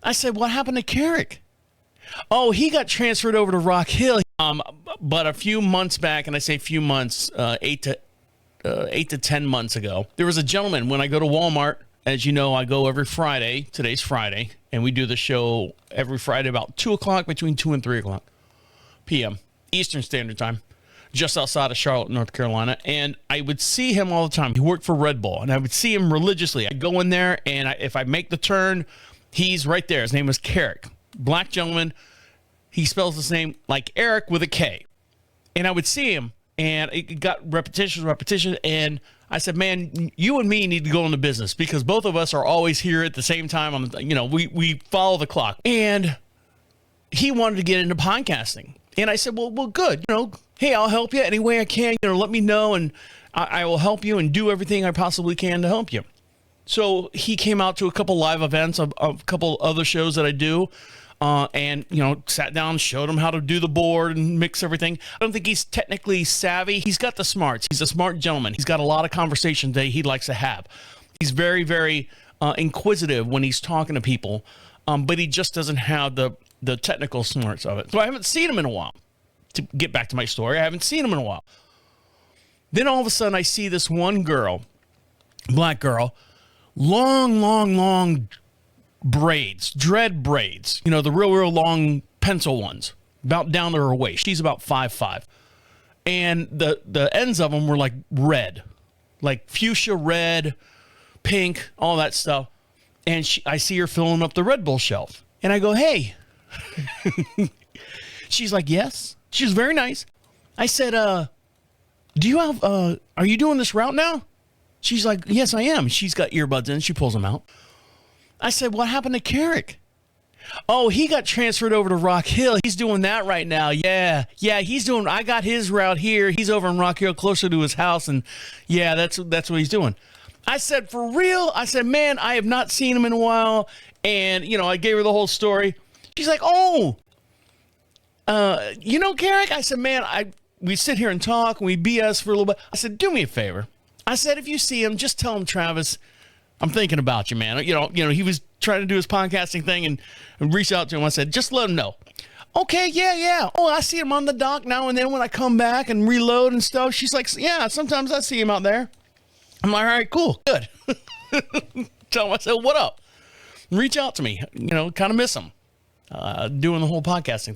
I said, what happened to Keric? Oh, he got transferred over to Rock Hill. But a few months back, and I say few months, 8 to 10 months ago, there was a gentleman. When I go to Walmart, as you know, I go every Friday. Today's Friday, and we do the show every Friday about 2 o'clock, between 2 and 3 o'clock p.m. Eastern Standard Time, just outside of Charlotte, North Carolina. And I would see him all the time. He worked for Red Bull, and I would see him religiously. I'd go in there, and if I make the turn, he's right there. His name is Keric. Black gentleman. He spells his name like Eric with a K. And I would see him, and it got repetition. And I said, man, you and me need to go into business, because both of us are always here at the same time. We follow the clock. And he wanted to get into podcasting. And I said, well, good. Hey, I'll help you any way I can. Let me know, and I will help you and do everything I possibly can to help you. So he came out to a couple live events of a couple other shows that I do. And sat down, showed him how to do the board and mix everything. I don't think he's technically savvy. He's got the smarts. He's a smart gentleman. He's got a lot of conversations that he likes to have. He's very, very inquisitive when he's talking to people, but he just doesn't have the technical smarts of it. So I haven't seen him in a while. To get back to my story, I haven't seen him in a while. Then all of a sudden, I see this one girl, black girl, long braids, dread braids, the real long pencil ones, about down to her waist. She's about 5'5", and the ends of them were like red, like fuchsia red, pink, all that stuff. And I see her filling up the Red Bull shelf, and I go, hey. She's like, yes. She was very nice. I said, do you have are you doing this route now? She's like, yes, I am. She's got earbuds in. She pulls them out. I said, what happened to Keric? Oh, he got transferred over to Rock Hill. He's doing that right now. Yeah, I got his route here. He's over in Rock Hill, closer to his house. And yeah, that's what he's doing. I said, for real? I said, man, I have not seen him in a while. And, I gave her the whole story. She's like, oh, Keric? I said, man, we sit here and talk and we BS for a little bit. I said, do me a favor. I said, if you see him, just tell him, Travis, I'm thinking about you, man. He was trying to do his podcasting thing and reach out to him. I said, just let him know. Okay, yeah. Oh, I see him on the dock now and then when I come back and reload and stuff. She's like, yeah, sometimes I see him out there. I'm like, all right, cool, good. Tell him, I said, what up? Reach out to me. Kind of miss him doing the whole podcasting thing.